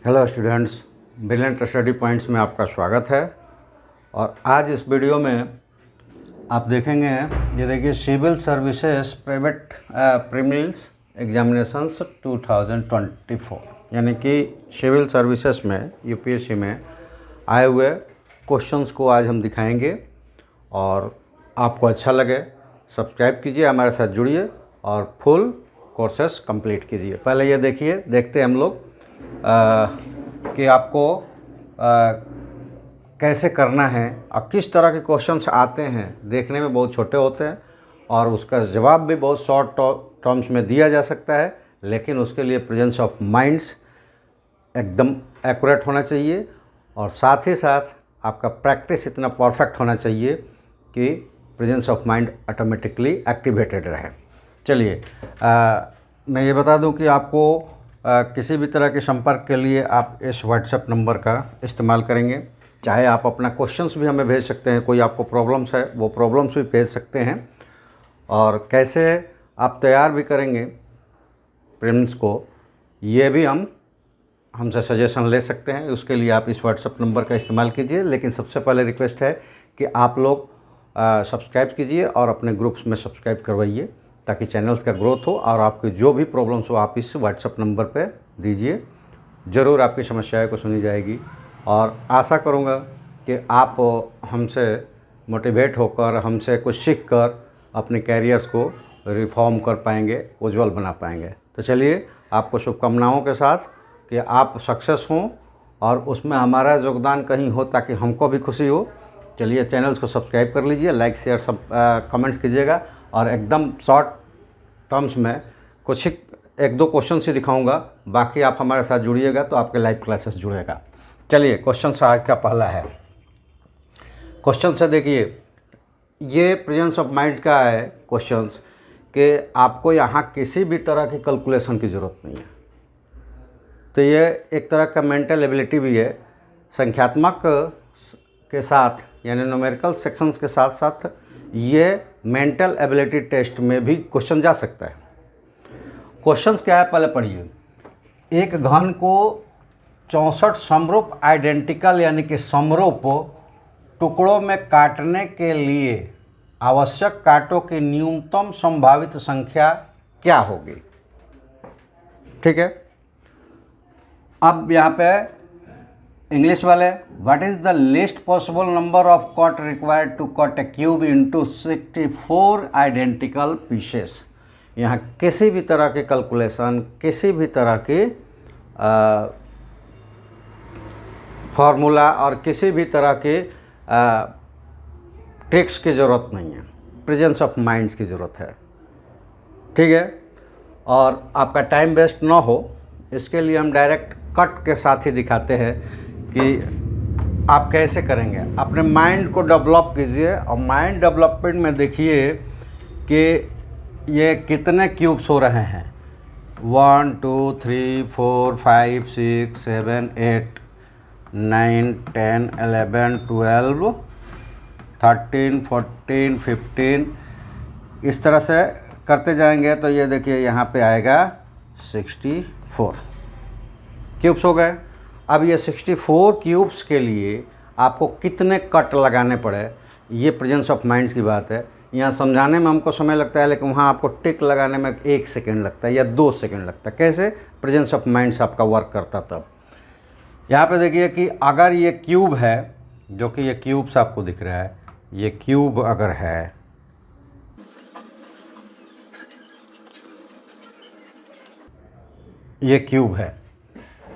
Hello students, brilliant study points में आपका स्वागत है। और आज इस वीडियो में आप देखेंगे, ये देखिए civil services private prelims examinations 2024, यानी कि सिविल सर्विसेज में यूपीएससी में आए हुए क्वेश्चंस को आज हम दिखाएंगे। और आपको अच्छा लगे सब्सक्राइब कीजिए, हमारे साथ जुड़िए और फुल कोर्सेस कंप्लीट कीजिए। पहले ये देखते हैं हम लोग कि आपको कैसे करना है और किस तरह के क्वेश्चंस आते हैं। देखने में बहुत छोटे होते हैं और उसका जवाब भी बहुत शॉर्ट टर्म्स में दिया जा सकता है, लेकिन उसके लिए प्रेजेंस ऑफ माइंड्स एकदम एक्यूरेट होना चाहिए और साथ ही साथ आपका प्रैक्टिस इतना परफेक्ट होना चाहिए कि presence of mind automatically activated रहे। चलिए मैं ये बता दूं कि आपको किसी भी तरह के संपर्क के लिए आप इस व्हाट्सएप नंबर का इस्तेमाल करेंगे। चाहे आप अपना क्वेश्चंस भी हमें भेज सकते हैं, कोई आपको प्रॉब्लम्स है वो प्रॉब्लम्स भी भेज सकते हैं। और कैसे आप तैयार भी करेंगे प्रीलिम्स को, ये भी हमसे सजेशन ले सकते हैं। उसके लिए आप इस व्हाट्सएप नंबर का इस्तेमाल कीजिए। लेकिन सबसे पहले रिक्वेस्ट है कि आप लोग सब्सक्राइब कीजिए और अपने ग्रुप्स में सब्सक्राइब करवाइए, ताकि चैनल्स का ग्रोथ हो। और आपके जो भी प्रॉब्लम्स हो आप इस व्हाट्सएप नंबर पे दीजिए, ज़रूर आपकी समस्याएं को सुनी जाएगी। और आशा करूँगा कि आप हमसे मोटिवेट होकर, हमसे कुछ सीख कर अपने कैरियर्स को रिफॉर्म कर पाएंगे, उज्जवल बना पाएंगे। तो चलिए, आपको शुभकामनाओं के साथ कि आप सक्सेस हों और उसमें हमारा योगदान कहीं हो ताकि हमको भी खुशी हो। चलिए, चैनल्स को सब्सक्राइब कर लीजिए, लाइक शेयर सब कमेंट्स कीजिएगा। और एकदम शॉर्ट टर्म्स में कुछ एक दो क्वेश्चन से दिखाऊंगा, बाकी आप हमारे साथ जुड़िएगा तो आपके लाइव क्लासेस जुड़ेगा। चलिए, क्वेश्चन से आज का पहला है। क्वेश्चन से देखिए, ये प्रेजेंस ऑफ माइंड का है क्वेश्चंस कि आपको यहाँ किसी भी तरह की कैलकुलेशन की ज़रूरत नहीं है। तो ये एक तरह का मेंटल एबिलिटी भी है। संख्यात्मक के साथ यानी न्यूमेरिकल सेक्शंस के साथ साथ ये मेंटल एबिलिटी टेस्ट में भी क्वेश्चन जा सकता है। क्वेश्चंस क्या है, पहले पढ़िए। एक घन को 64 समरूप आइडेंटिकल यानी कि समरूप टुकड़ों में काटने के लिए आवश्यक कांटों की न्यूनतम संभावित संख्या क्या होगी। ठीक है, अब यहाँ पे इंग्लिश वाले, what is the least possible number of cut required to cut a cube into 64 identical pieces. यहाँ किसी भी तरह के कैलकुलेशन, किसी भी तरह की फार्मूला और किसी भी तरह के ट्रिक्स की ज़रूरत नहीं है, प्रेजेंस ऑफ माइंड्स की ज़रूरत है। ठीक है, और आपका टाइम वेस्ट ना हो इसके लिए हम डायरेक्ट कट के साथ ही दिखाते हैं कि आप कैसे करेंगे। अपने माइंड को डेवलप कीजिए और माइंड डेवलपमेंट में देखिए कि ये कितने क्यूब्स हो रहे हैं। 1 2 3 4 5 6 7 8 9 10 11 12 13 14 15 इस तरह से करते जाएंगे तो ये देखिए यहाँ पे आएगा 64 क्यूब्स हो गए। अब ये 64 क्यूब्स के लिए आपको कितने कट लगाने पड़े, ये प्रेजेंस ऑफ माइंड्स की बात है। यहाँ समझाने में हमको समय लगता है, लेकिन वहाँ आपको टिक लगाने में 1 सेकेंड लगता है या 2 सेकेंड लगता है। कैसे प्रेजेंस ऑफ माइंड्स आपका वर्क करता तब। यहाँ पे देखिए कि अगर ये क्यूब है, जो कि ये क्यूब्स आपको दिख रहा है, ये क्यूब अगर है, ये क्यूब है,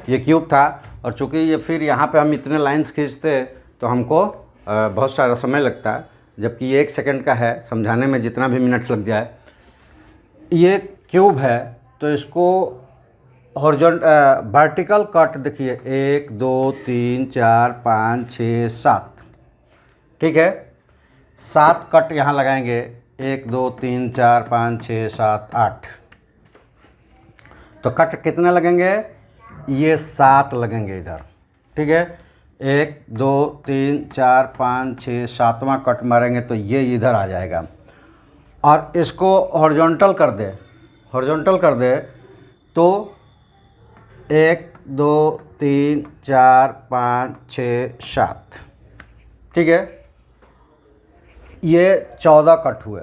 ये क्यूब था। और चूँकि ये फिर यहाँ पे हम इतने लाइंस खींचते तो हमको बहुत सारा समय लगता है, जबकि ये 1 सेकंड का है। समझाने में जितना भी मिनट लग जाए, ये क्यूब है तो इसको हॉरिजॉन्टल वर्टिकल कट देखिए 1 2 3 4 5 6 7। ठीक है, 7 कट यहाँ लगाएंगे, 1 2 3 4 5 6 7 8। तो कट कितने लगेंगे, ये 7 लगेंगे इधर। ठीक है, 1 2 3 4 5 6 7वां कट मारेंगे तो ये इधर आ जाएगा। और इसको हॉरिजॉन्टल कर दे तो 1 2 3 4 5 6 7, ठीक है। ये 14 कट हुए,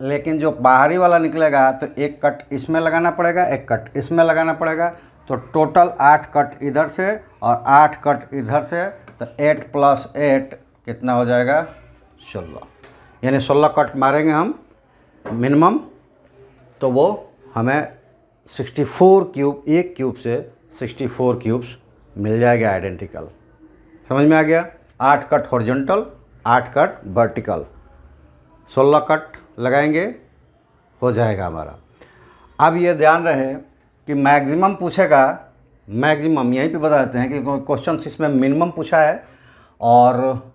लेकिन जो बाहरी वाला निकलेगा तो एक कट इसमें लगाना पड़ेगा, एक कट इसमें लगाना पड़ेगा, तो टोटल 8 कट इधर से और 8 कट इधर से, तो 8 + 8 कितना हो जाएगा 16, यानी 16 कट मारेंगे हम मिनिमम, तो वो हमें 64 क्यूब, एक क्यूब से 64 क्यूब्स मिल जाएगा आइडेंटिकल। समझ में आ गया? 8 cut horizontal, 8 cut vertical, 16 cut लगाएंगे, हो जाएगा हमारा। अब ये ध्यान रहे कि मैक्सिमम पूछेगा, मैक्सिमम यहीं पे बता देते हैं कि क्वेश्चन इसमें मिनिमम पूछा है और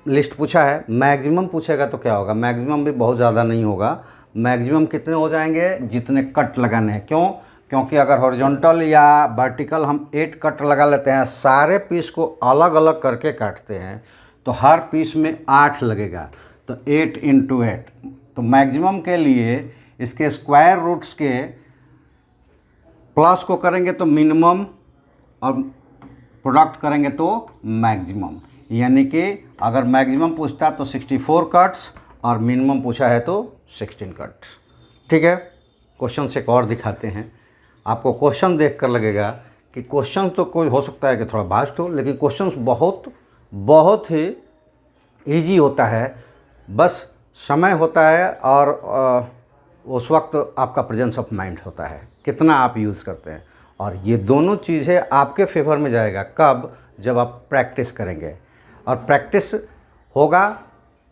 लिस्ट पूछा है। मैक्सिमम पूछेगा तो क्या होगा, मैक्सिमम भी बहुत ज़्यादा नहीं होगा। मैक्सिमम कितने हो जाएंगे, जितने कट लगाने हैं। क्यों? क्योंकि अगर हॉरिजॉन्टल या वर्टिकल हम 8 कट लगा लेते हैं, सारे पीस को अलग अलग करके काटते हैं, तो हर पीस में 8 लगेगा, तो 8 × 8। तो मैक्सिमम के लिए इसके स्क्वायर रूट्स के प्लस को करेंगे तो मिनिमम और प्रोडक्ट करेंगे तो मैक्सिमम, यानी कि अगर मैक्सिमम पूछता तो 64 कट्स और मिनिमम पूछा है तो 16 कट्स। ठीक है, क्वेश्चन से एक और दिखाते हैं। आपको क्वेश्चन देखकर लगेगा कि क्वेश्चन तो कोई हो सकता है कि थोड़ा वास्ट हो, लेकिन क्वेश्चन बहुत ही इजी होता है। बस समय होता है और उस वक्त आपका प्रेजेंस ऑफ माइंड होता है, कितना आप यूज़ करते हैं। और ये दोनों चीज़ें आपके फेवर में जाएगा कब, जब आप प्रैक्टिस करेंगे। और प्रैक्टिस होगा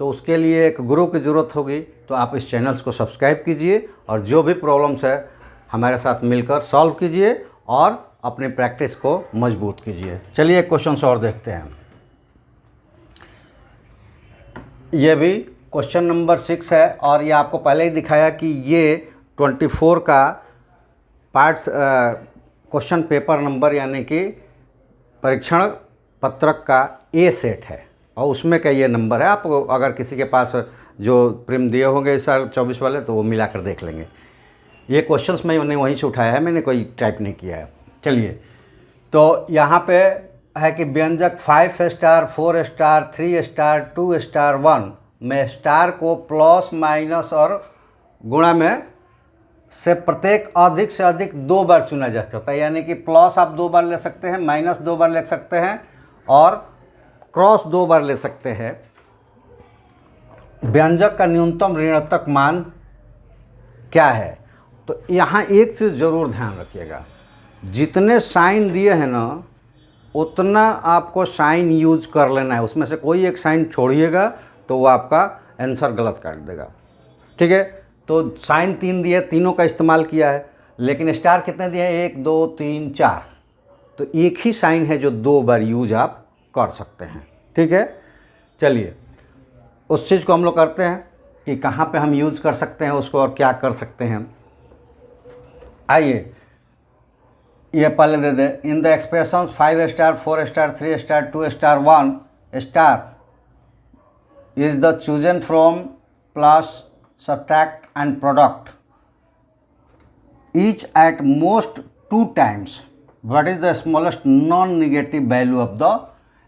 तो उसके लिए एक गुरु की ज़रूरत होगी। तो आप इस चैनल्स को सब्सक्राइब कीजिए और जो भी प्रॉब्लम्स है हमारे साथ मिलकर सॉल्व कीजिए और अपनी प्रैक्टिस को मजबूत कीजिए। चलिए क्वेश्चन और देखते हैं। ये भी क्वेश्चन नंबर 6 है और ये आपको पहले ही दिखाया कि ये 24 का पार्ट्स क्वेश्चन पेपर नंबर यानी कि परीक्षण पत्रक का ए सेट है और उसमें का ये नंबर है। आप अगर किसी के पास जो प्रिम दिए होंगे इस साल 24 वाले तो वो मिलाकर देख लेंगे। ये क्वेश्चंस मैंने वहीं से उठाया है, मैंने कोई टाइप नहीं किया है। चलिए, तो यहाँ पे है कि व्यंजक 5 स्टार 4 स्टार 3 स्टार 2 स्टार 1 में स्टार को प्लस माइनस और गुणा में से प्रत्येक अधिक से अधिक 2 बार चुना जा सकता है। यानी कि प्लस आप 2 बार ले सकते हैं, माइनस 2 बार ले सकते हैं और क्रॉस 2 बार ले सकते हैं। व्यंजक का न्यूनतम ऋणात्मक मान क्या है? तो यहाँ एक चीज़ ज़रूर ध्यान रखिएगा, जितने साइन दिए हैं ना उतना आपको साइन यूज कर लेना है। उसमें से कोई एक साइन छोड़िएगा तो वो आपका आंसर गलत काट देगा। ठीक है, तो साइन 3 दिए, तीनों का इस्तेमाल किया है, लेकिन स्टार कितने दिए हैं? 1 2 3 4, तो एक ही साइन है जो 2 बार यूज आप कर सकते हैं। ठीक है, चलिए उस चीज़ को हम लोग करते हैं कि कहाँ पे हम यूज़ कर सकते हैं उसको और क्या कर सकते हैं। आइए ये पहले दे दें। In the expressions 5 star 4 star 3 star 2 star 1 star is the chosen from plus subtract and product each at most 2 times। What is the smallest non negative value of the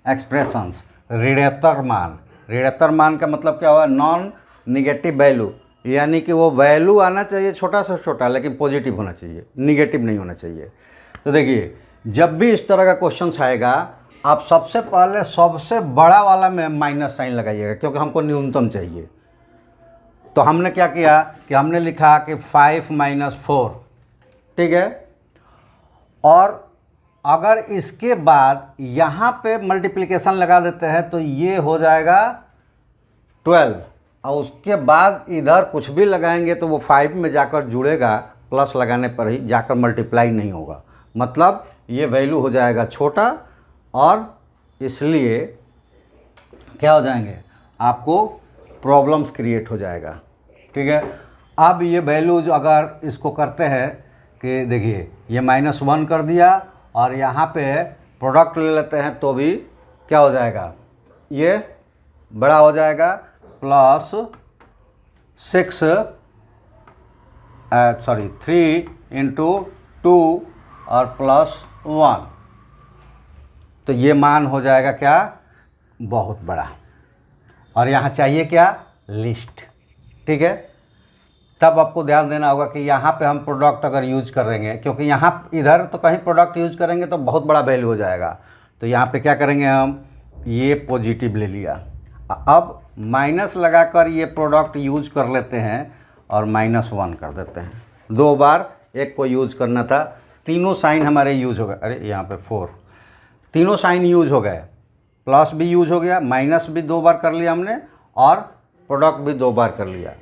expressions? ऋणात्मक मान। ऋणात्मक मान का मतलब क्या हुआ? नॉन निगेटिव वैल्यू, यानी कि वो वैल्यू आना चाहिए छोटा से छोटा लेकिन पॉजिटिव होना चाहिए, निगेटिव नहीं होना चाहिए। तो देखिए, जब भी इस तरह का क्वेश्चन आएगा आप सबसे पहले सबसे बड़ा वाला में माइनस साइन लगाइएगा, क्योंकि हमको न्यूनतम चाहिए। तो हमने क्या किया कि हमने लिखा कि 5 - 4, ठीक है। और अगर इसके बाद यहाँ पे मल्टीप्लिकेशन लगा देते हैं तो ये हो जाएगा 12, और उसके बाद इधर कुछ भी लगाएंगे तो वो 5 में जाकर जुड़ेगा, प्लस लगाने पर ही जाकर मल्टीप्लाई नहीं होगा। मतलब ये वैल्यू हो जाएगा छोटा और इसलिए क्या हो जाएंगे, आपको प्रॉब्लम्स क्रिएट हो जाएगा। ठीक है, अब ये वैल्यू जो अगर इसको करते हैं कि देखिए ये -1 कर दिया और यहाँ पे प्रोडक्ट ले लेते हैं तो भी क्या हो जाएगा, ये बड़ा हो जाएगा प्लस 3 × 2 और +1, तो ये मान हो जाएगा क्या, बहुत बड़ा। और यहाँ चाहिए क्या, लिस्ट। ठीक है, तब आपको ध्यान देना होगा कि यहाँ पे हम प्रोडक्ट अगर यूज करेंगे, क्योंकि यहाँ इधर तो कहीं प्रोडक्ट यूज करेंगे तो बहुत बड़ा वैल्यू हो जाएगा, तो यहाँ पे क्या करेंगे हम, ये पॉजिटिव ले लिया। अब माइनस लगाकर ये प्रोडक्ट यूज कर लेते हैं और -1 कर देते हैं। 2 बार एक को यूज करना था, तीनों साइन हमारे यूज हो गए। अरे यहाँ पे 4, तीनों साइन यूज हो गए, प्लस भी यूज हो गया, माइनस भी 2 बार कर लिया हमने, और प्रोडक्ट भी 2 बार कर लिया।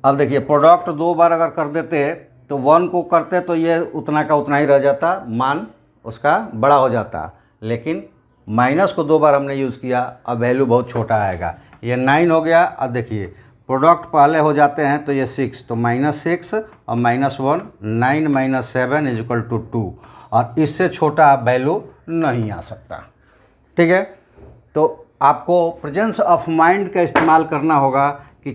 अब देखिए प्रोडक्ट 2 बार अगर कर देते तो 1 को करते तो ये उतना का उतना ही रह जाता, मान उसका बड़ा हो जाता, लेकिन माइनस को 2 बार हमने यूज़ किया, अब वैल्यू बहुत छोटा आएगा। ये 9 हो गया। अब देखिए प्रोडक्ट पहले हो जाते हैं तो ये 6, तो -6 और -1, 9 - 7 = 2, और इससे छोटा वैल्यू नहीं आ सकता। ठीक है, तो आपको प्रेजेंस ऑफ माइंड का इस्तेमाल करना होगा कि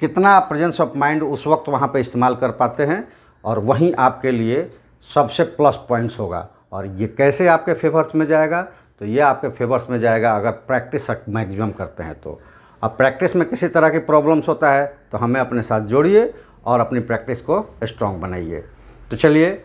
कितना प्रेजेंस ऑफ माइंड उस वक्त वहाँ पे इस्तेमाल कर पाते हैं, और वहीं आपके लिए सबसे प्लस पॉइंट्स होगा। और ये कैसे आपके फेवर्स में जाएगा, तो ये आपके फेवर्स में जाएगा अगर प्रैक्टिस मैक्सिमम करते हैं तो। अब प्रैक्टिस में किसी तरह की प्रॉब्लम्स होता है तो हमें अपने साथ जोड़िए और अपनी प्रैक्टिस को स्ट्रॉन्ग बनाइए। तो चलिए,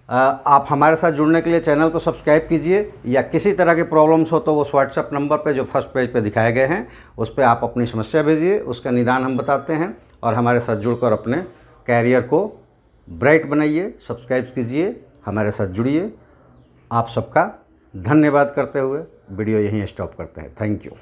आप हमारे साथ जुड़ने के लिए चैनल को सब्सक्राइब कीजिए, या किसी तरह की प्रॉब्लम्स हो तो उस व्हाट्सएप नंबर पे जो फर्स्ट पेज पे दिखाए गए हैं उस पर आप अपनी समस्या भेजिए, उसका निदान हम बताते हैं, और हमारे साथ जुड़कर अपने कैरियर को ब्राइट बनाइए। सब्सक्राइब कीजिए, हमारे साथ जुड़िए। आप सबका धन्यवाद करते हुए वीडियो यहीं स्टॉप करते हैं। Thank you.